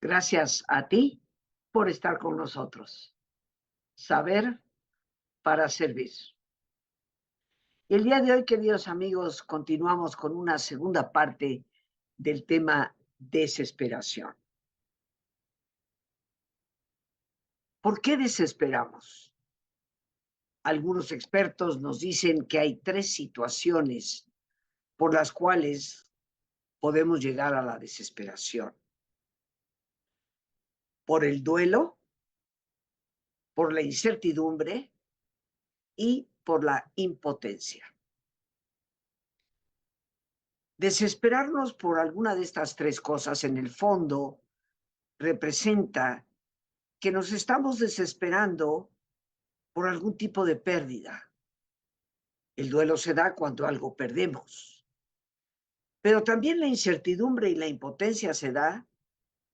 Gracias a ti por estar con nosotros. Saber para servir. Y el día de hoy, queridos amigos, continuamos con una segunda parte del tema desesperación. ¿Por qué desesperamos? Algunos expertos nos dicen que hay tres situaciones por las cuales podemos llegar a la desesperación. Por el duelo, por la incertidumbre y por la impotencia. Desesperarnos por alguna de estas tres cosas, en el fondo, representa que nos estamos desesperando por algún tipo de pérdida. El duelo se da cuando algo perdemos. Pero también la incertidumbre y la impotencia se da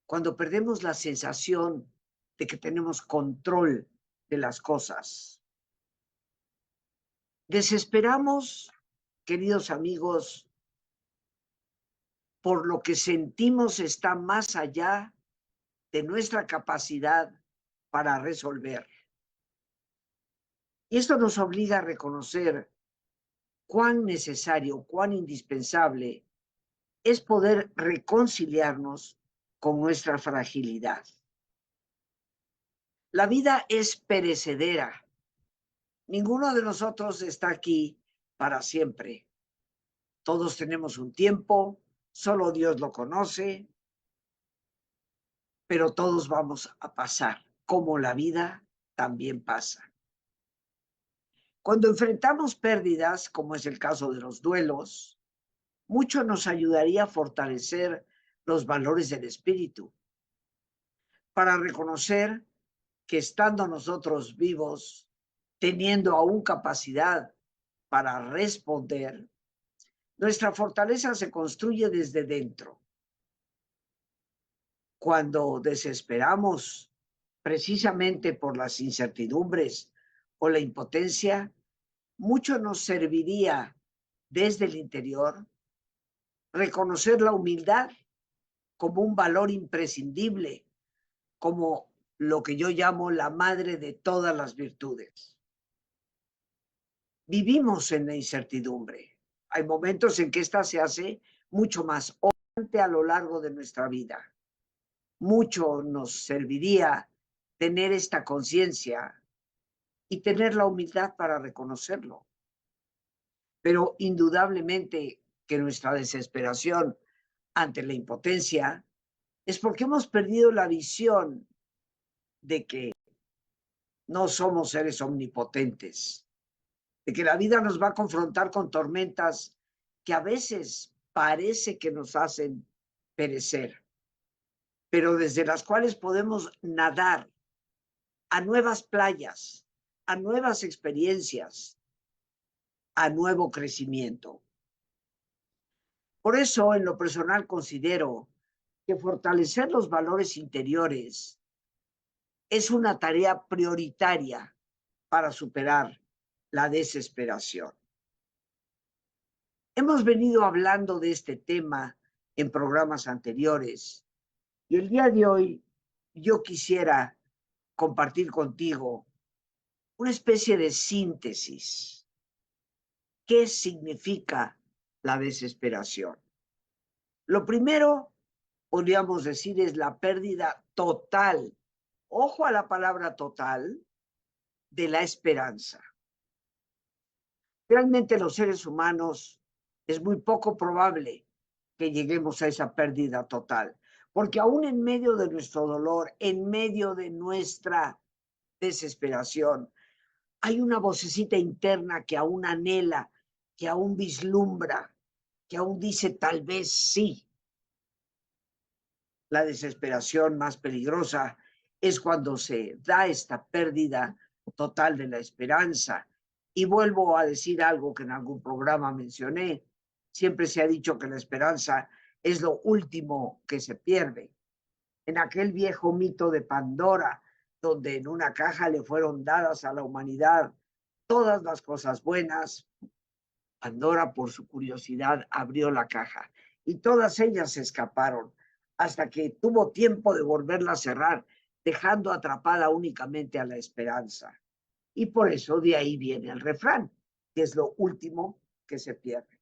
cuando perdemos la sensación de que tenemos control de las cosas. Desesperamos, queridos amigos, por lo que sentimos está más allá de nuestra capacidad para resolver. Y esto nos obliga a reconocer cuán necesario, cuán indispensable es poder reconciliarnos con nuestra fragilidad. La vida es perecedera. Ninguno de nosotros está aquí para siempre. Todos tenemos un tiempo, solo Dios lo conoce, pero todos vamos a pasar, como la vida también pasa. Cuando enfrentamos pérdidas, como es el caso de los duelos, mucho nos ayudaría a fortalecer los valores del espíritu, para reconocer que estando nosotros vivos, teniendo aún capacidad para responder, nuestra fortaleza se construye desde dentro. Cuando desesperamos precisamente por las incertidumbres o la impotencia, mucho nos serviría desde el interior reconocer la humildad como un valor imprescindible, como lo que yo llamo la madre de todas las virtudes. Vivimos en la incertidumbre. Hay momentos en que esta se hace mucho más obviante a lo largo de nuestra vida. Mucho nos serviría tener esta conciencia y tener la humildad para reconocerlo. Pero indudablemente que nuestra desesperación ante la impotencia es porque hemos perdido la visión de que no somos seres omnipotentes, de que la vida nos va a confrontar con tormentas que a veces parece que nos hacen perecer, pero desde las cuales podemos nadar a nuevas playas, a nuevas experiencias, a nuevo crecimiento. Por eso, en lo personal, considero que fortalecer los valores interiores es una tarea prioritaria para superar la desesperación. Hemos venido hablando de este tema en programas anteriores y el día de hoy yo quisiera compartir contigo una especie de síntesis. ¿Qué significa la desesperación? Lo primero, podríamos decir, es la pérdida total, ojo a la palabra total, de la esperanza. Realmente los seres humanos es muy poco probable que lleguemos a esa pérdida total, porque aún en medio de nuestro dolor, en medio de nuestra desesperación, hay una vocecita interna que aún anhela, que aún vislumbra, que aún dice tal vez sí. La desesperación más peligrosa es cuando se da esta pérdida total de la esperanza. Y vuelvo a decir algo que en algún programa mencioné. Siempre se ha dicho que la esperanza es lo último que se pierde. En aquel viejo mito de Pandora, donde en una caja le fueron dadas a la humanidad todas las cosas buenas, Pandora, por su curiosidad, abrió la caja y todas ellas se escaparon, hasta que tuvo tiempo de volverla a cerrar, dejando atrapada únicamente a la esperanza. Y por eso de ahí viene el refrán, que es lo último que se pierde.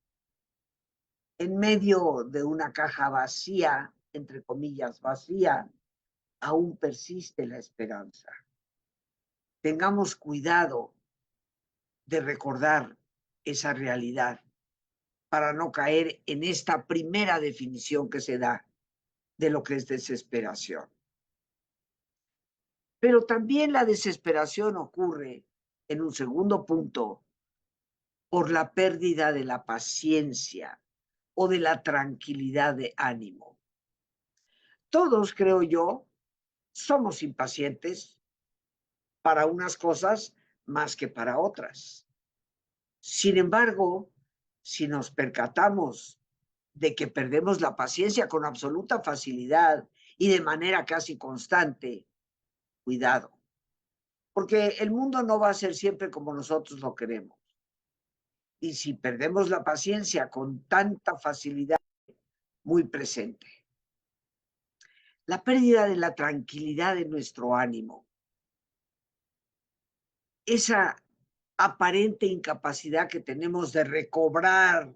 En medio de una caja vacía, entre comillas vacía, aún persiste la esperanza. Tengamos cuidado de recordar esa realidad para no caer en esta primera definición que se da de lo que es desesperación. Pero también la desesperación ocurre, en un segundo punto, por la pérdida de la paciencia o de la tranquilidad de ánimo. Todos, creo yo, somos impacientes para unas cosas más que para otras. Sin embargo, si nos percatamos de que perdemos la paciencia con absoluta facilidad y de manera casi constante, cuidado, porque el mundo no va a ser siempre como nosotros lo queremos. Y si perdemos la paciencia con tanta facilidad, muy presente. La pérdida de la tranquilidad de nuestro ánimo, esa aparente incapacidad que tenemos de recobrar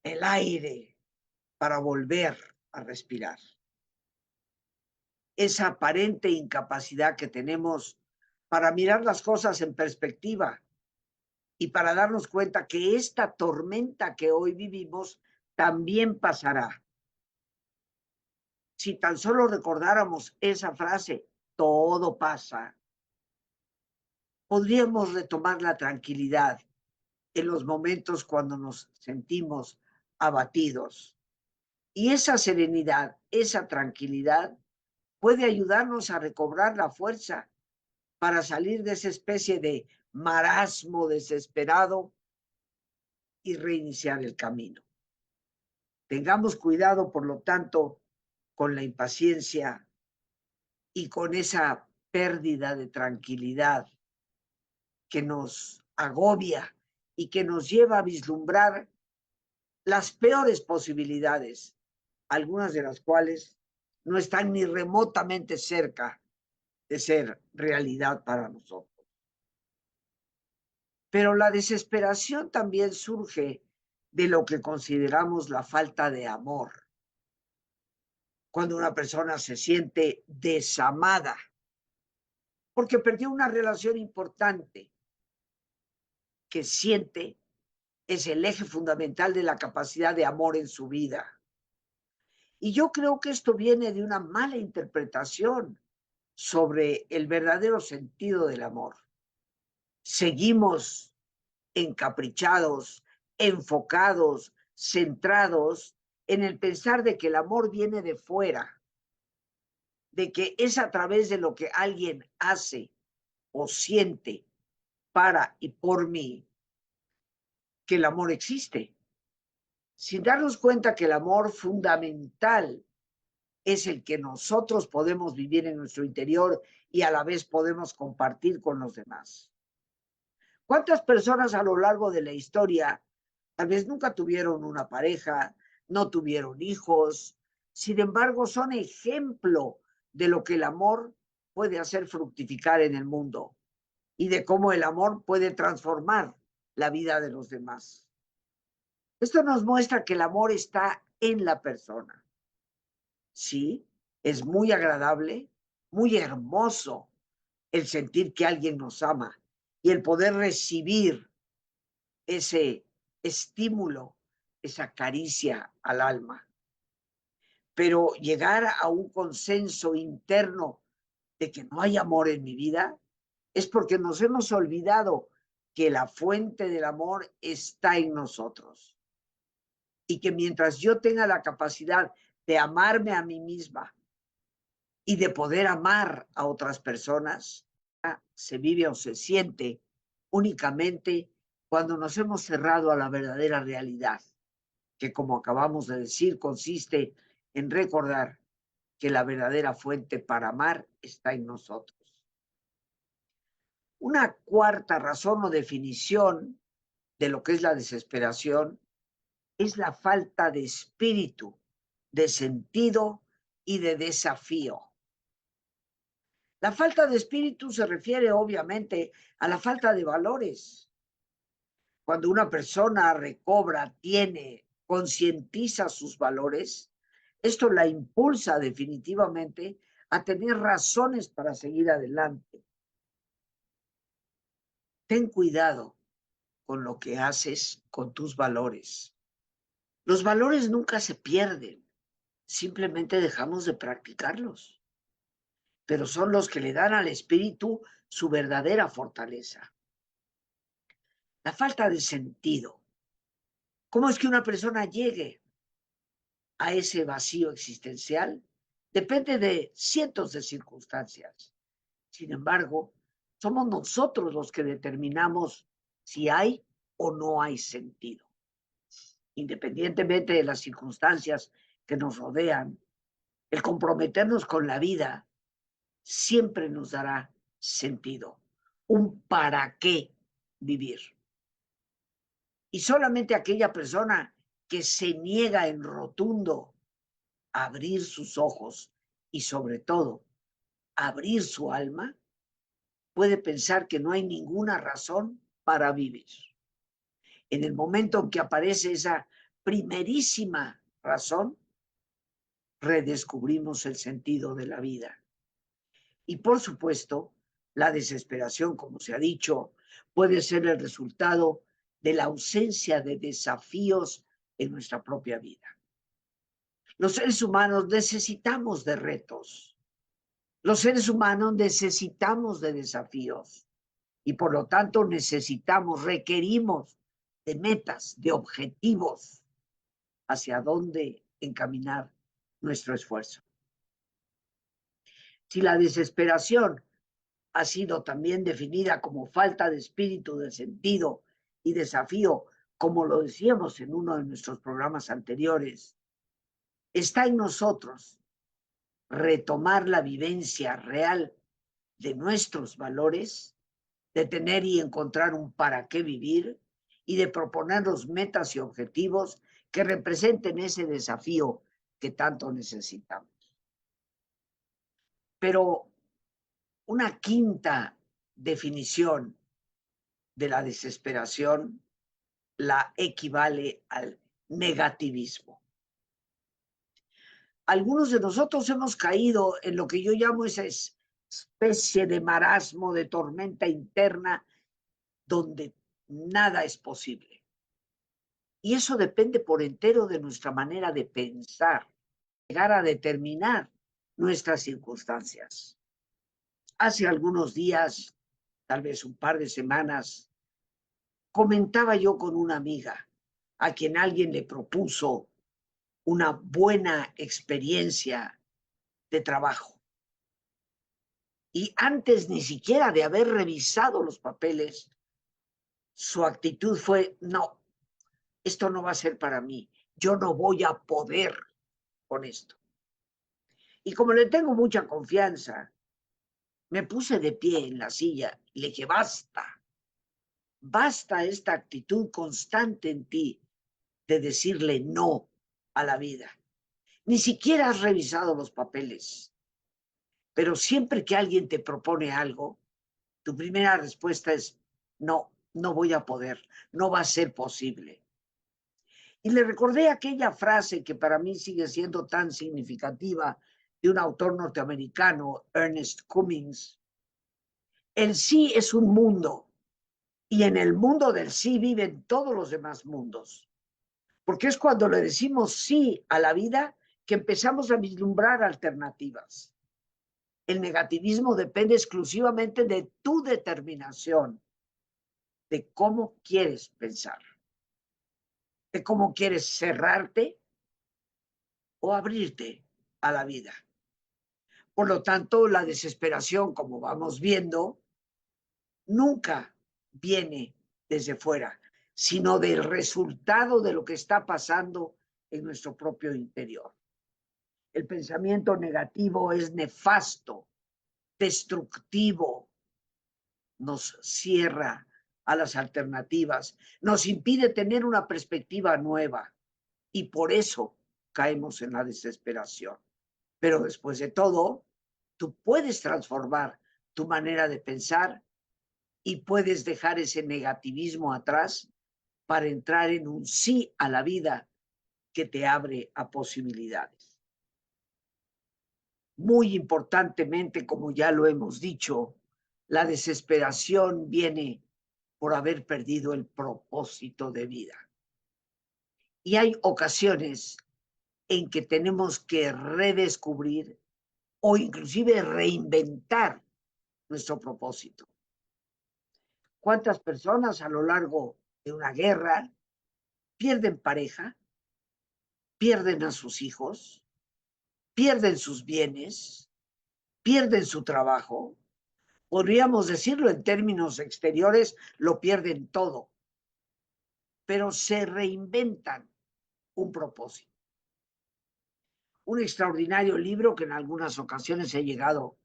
el aire para volver a respirar, esa aparente incapacidad que tenemos para mirar las cosas en perspectiva y para darnos cuenta que esta tormenta que hoy vivimos también pasará. Si tan solo recordáramos esa frase, todo pasa, podríamos retomar la tranquilidad en los momentos cuando nos sentimos abatidos. Y esa serenidad, esa tranquilidad puede ayudarnos a recobrar la fuerza para salir de esa especie de marasmo desesperado y reiniciar el camino. Tengamos cuidado, por lo tanto, con la impaciencia y con esa pérdida de tranquilidad que nos agobia y que nos lleva a vislumbrar las peores posibilidades, algunas de las cuales no están ni remotamente cerca de ser realidad para nosotros. Pero la desesperación también surge de lo que consideramos la falta de amor. Cuando una persona se siente desamada porque perdió una relación importante que siente es el eje fundamental de la capacidad de amor en su vida. Y yo creo que esto viene de una mala interpretación sobre el verdadero sentido del amor. Seguimos encaprichados, enfocados, centrados en el pensar de que el amor viene de fuera, de que es a través de lo que alguien hace o siente para y por mí que el amor existe, sin darnos cuenta que el amor fundamental es el que nosotros podemos vivir en nuestro interior y a la vez podemos compartir con los demás. ¿Cuántas personas a lo largo de la historia tal vez nunca tuvieron una pareja, no tuvieron hijos, sin embargo son ejemplo de lo que el amor puede hacer fructificar en el mundo y de cómo el amor puede transformar la vida de los demás? Esto nos muestra que el amor está en la persona. Sí, es muy agradable, muy hermoso el sentir que alguien nos ama y el poder recibir ese estímulo, esa caricia al alma. Pero llegar a un consenso interno de que no hay amor en mi vida es porque nos hemos olvidado que la fuente del amor está en nosotros y que mientras yo tenga la capacidad de amarme a mí misma y de poder amar a otras personas, se vive o se siente únicamente cuando nos hemos cerrado a la verdadera realidad, que como acabamos de decir, consiste en recordar que la verdadera fuente para amar está en nosotros. Una cuarta razón o definición de lo que es la desesperación es la falta de espíritu de sentido y de desafío. La falta de espíritu se refiere obviamente a la falta de valores. Cuando una persona recobra, tiene, concientiza sus valores, esto la impulsa definitivamente a tener razones para seguir adelante. Ten cuidado con lo que haces con tus valores. Los valores nunca se pierden, simplemente dejamos de practicarlos, pero son los que le dan al espíritu su verdadera fortaleza. La falta de sentido. ¿Cómo es que una persona llegue a ese vacío existencial? Depende de cientos de circunstancias. Sin embargo, somos nosotros los que determinamos si hay o no hay sentido. Independientemente de las circunstancias que nos rodean, el comprometernos con la vida siempre nos dará sentido, un para qué vivir. Y solamente aquella persona que se niega en rotundo a abrir sus ojos y sobre todo abrir su alma, puede pensar que no hay ninguna razón para vivir. En el momento en que aparece esa primerísima razón, redescubrimos el sentido de la vida. Y por supuesto, la desesperación, como se ha dicho, puede ser el resultado de la ausencia de desafíos en nuestra propia vida. Los seres humanos necesitamos de retos. Los seres humanos necesitamos de desafíos y por lo tanto necesitamos, requerimos de metas, de objetivos hacia dónde encaminar nuestro esfuerzo. Si la desesperación ha sido también definida como falta de espíritu, de sentido y desafío, como lo decíamos en uno de nuestros programas anteriores, está en nosotros retomar la vivencia real de nuestros valores, de tener y encontrar un para qué vivir y de proponernos metas y objetivos que representen ese desafío que tanto necesitamos. Pero una quinta definición de la desesperación la equivale al negativismo. Algunos de nosotros hemos caído en lo que yo llamo esa especie de marasmo, de tormenta interna, donde nada es posible. Y eso depende por entero de nuestra manera de pensar, llegar a determinar nuestras circunstancias. Hace algunos días, tal vez un par de semanas, comentaba yo con una amiga a quien alguien le propuso una buena experiencia de trabajo. Y antes ni siquiera de haber revisado los papeles, su actitud fue, no, esto no va a ser para mí, yo no voy a poder con esto. Y como le tengo mucha confianza, me puse de pie en la silla y le dije, basta, basta esta actitud constante en ti de decirle no a la vida. Ni siquiera has revisado los papeles, pero siempre que alguien te propone algo, tu primera respuesta es, no, no voy a poder, no va a ser posible. Y le recordé aquella frase que para mí sigue siendo tan significativa de un autor norteamericano, Ernest Cummings. El sí es un mundo y en el mundo del sí viven todos los demás mundos. Porque es cuando le decimos sí a la vida que empezamos a vislumbrar alternativas. El negativismo depende exclusivamente de tu determinación, de cómo quieres pensar, de cómo quieres cerrarte o abrirte a la vida. Por lo tanto, la desesperación, como vamos viendo, nunca viene desde fuera, sino del resultado de lo que está pasando en nuestro propio interior. El pensamiento negativo es nefasto, destructivo, nos cierra a las alternativas, nos impide tener una perspectiva nueva y por eso caemos en la desesperación. Pero después de todo, tú puedes transformar tu manera de pensar y puedes dejar ese negativismo atrás para entrar en un sí a la vida que te abre a posibilidades. Muy importantemente, como ya lo hemos dicho, la desesperación viene por haber perdido el propósito de vida. Y hay ocasiones en que tenemos que redescubrir o inclusive reinventar nuestro propósito. ¿Cuántas personas a lo largo de una guerra pierden pareja, pierden a sus hijos, pierden sus bienes, pierden su trabajo? Podríamos decirlo en términos exteriores, lo pierden todo, pero se reinventan un propósito. Un extraordinario libro que en algunas ocasiones he llegado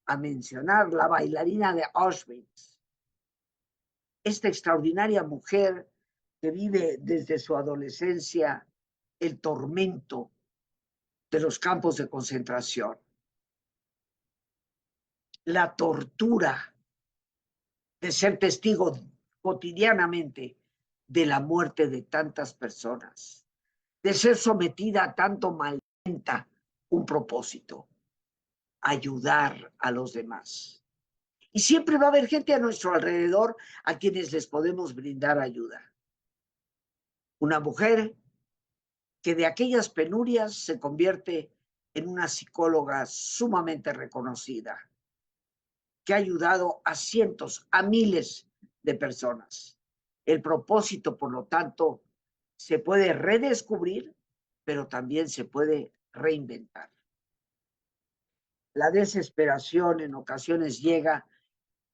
a mencionar, La bailarina de Auschwitz. Esta extraordinaria mujer que vive desde su adolescencia el tormento de los campos de concentración, la tortura de ser testigo cotidianamente de la muerte de tantas personas, de ser sometida a tanto malenta un propósito, ayudar a los demás. Y siempre va a haber gente a nuestro alrededor a quienes les podemos brindar ayuda. Una mujer que de aquellas penurias se convierte en una psicóloga sumamente reconocida, que ha ayudado a cientos, a miles de personas. El propósito, por lo tanto, se puede redescubrir, pero también se puede reinventar. La desesperación en ocasiones llega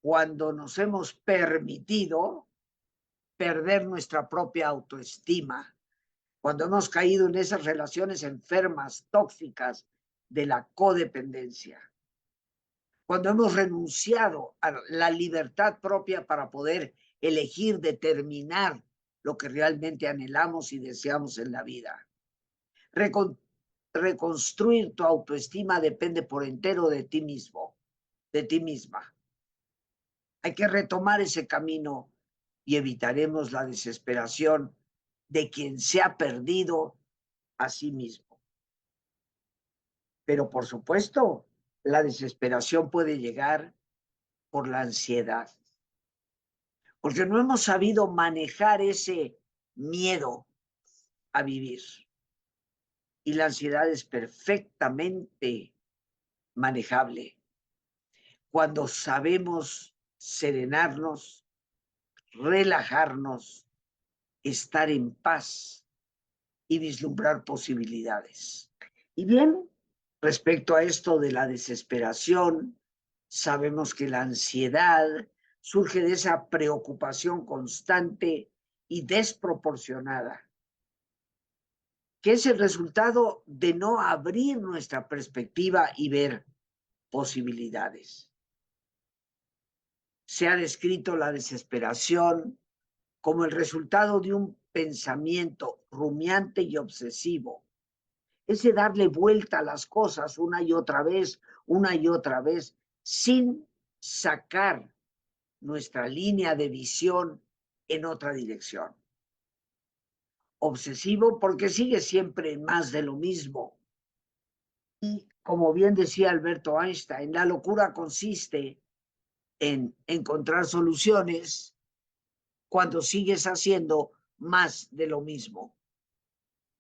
cuando nos hemos permitido perder nuestra propia autoestima, cuando hemos caído en esas relaciones enfermas, tóxicas de la codependencia, cuando hemos renunciado a la libertad propia para poder elegir, determinar lo que realmente anhelamos y deseamos en la vida. Reconstruir tu autoestima depende por entero de ti mismo, de ti misma. Hay que retomar ese camino y evitaremos la desesperación de quien se ha perdido a sí mismo. Pero por supuesto, la desesperación puede llegar por la ansiedad, porque no hemos sabido manejar ese miedo a vivir. Y la ansiedad es perfectamente manejable cuando sabemos serenarnos, relajarnos, estar en paz y vislumbrar posibilidades. Y bien, respecto a esto de la desesperación, sabemos que la ansiedad surge de esa preocupación constante y desproporcionada, que es el resultado de no abrir nuestra perspectiva y ver posibilidades. Se ha descrito la desesperación como el resultado de un pensamiento rumiante y obsesivo, ese darle vuelta a las cosas una y otra vez, sin sacar nuestra línea de visión en otra dirección. Obsesivo porque sigue siempre más de lo mismo. Y como bien decía Alberto Einstein, la locura consiste en encontrar soluciones cuando sigues haciendo más de lo mismo.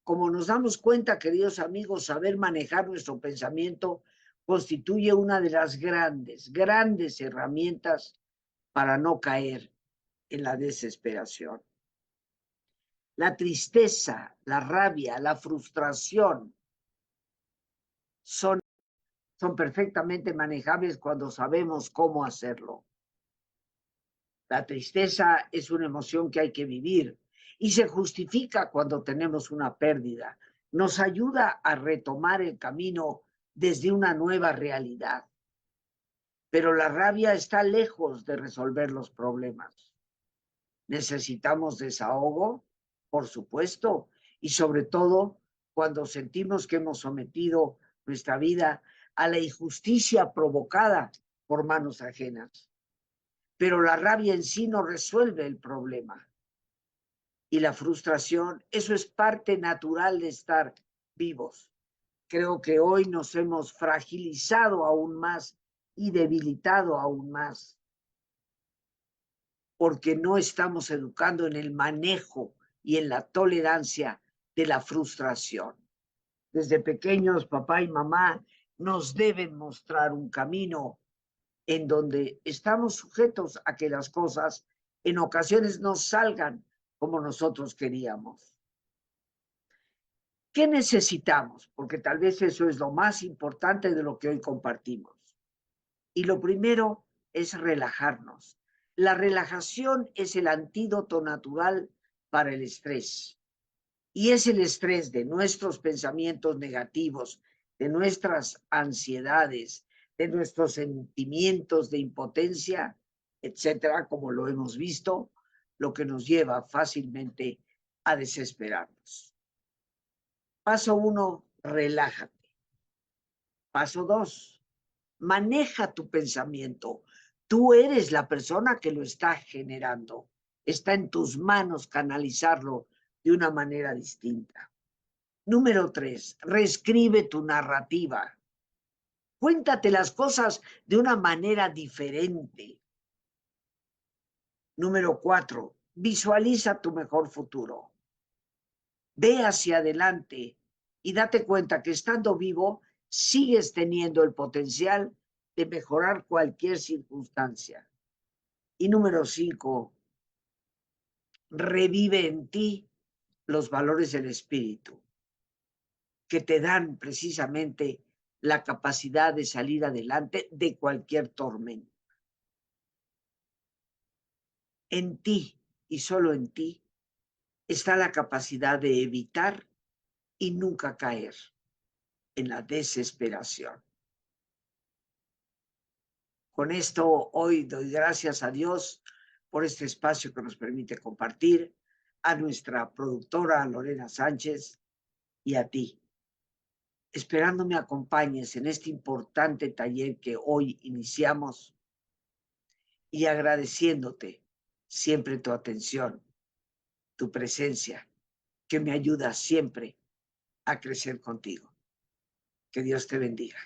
Como nos damos cuenta, queridos amigos, saber manejar nuestro pensamiento constituye una de las grandes herramientas para no caer en la desesperación. La tristeza, la rabia, la frustración son perfectamente manejables cuando sabemos cómo hacerlo. La tristeza es una emoción que hay que vivir y se justifica cuando tenemos una pérdida. Nos ayuda a retomar el camino desde una nueva realidad. Pero la rabia está lejos de resolver los problemas. Necesitamos desahogo, por supuesto, y sobre todo cuando sentimos que hemos sometido nuestra vida a la injusticia provocada por manos ajenas. Pero la rabia en sí no resuelve el problema. Y la frustración, eso es parte natural de estar vivos. Creo que hoy nos hemos fragilizado aún más y debilitado aún más, porque no estamos educando en el manejo y en la tolerancia de la frustración. Desde pequeños, papá y mamá nos deben mostrar un camino en donde estamos sujetos a que las cosas en ocasiones no salgan como nosotros queríamos. ¿Qué necesitamos? Porque tal vez eso es lo más importante de lo que hoy compartimos. Y lo primero es relajarnos. La relajación es el antídoto natural para el estrés. Y es el estrés de nuestros pensamientos negativos, de nuestras ansiedades, de nuestros sentimientos de impotencia, etcétera, como lo hemos visto, lo que nos lleva fácilmente a desesperarnos. Paso 1, relájate. Paso 2, maneja tu pensamiento. Tú eres la persona que lo está generando. Está en tus manos canalizarlo de una manera distinta. Número 3, reescribe tu narrativa. Cuéntate las cosas de una manera diferente. Número 4, visualiza tu mejor futuro. Ve hacia adelante y date cuenta que estando vivo sigues teniendo el potencial de mejorar cualquier circunstancia. Y número 5, revive en ti los valores del espíritu, que te dan precisamente la capacidad de salir adelante de cualquier tormenta. En ti y solo en ti está la capacidad de evitar y nunca caer en la desesperación. Con esto hoy doy gracias a Dios por este espacio que nos permite compartir, a nuestra productora Lorena Sánchez y a ti, esperando me acompañes en este importante taller que hoy iniciamos y agradeciéndote siempre tu atención, tu presencia, que me ayuda siempre a crecer contigo. Que Dios te bendiga.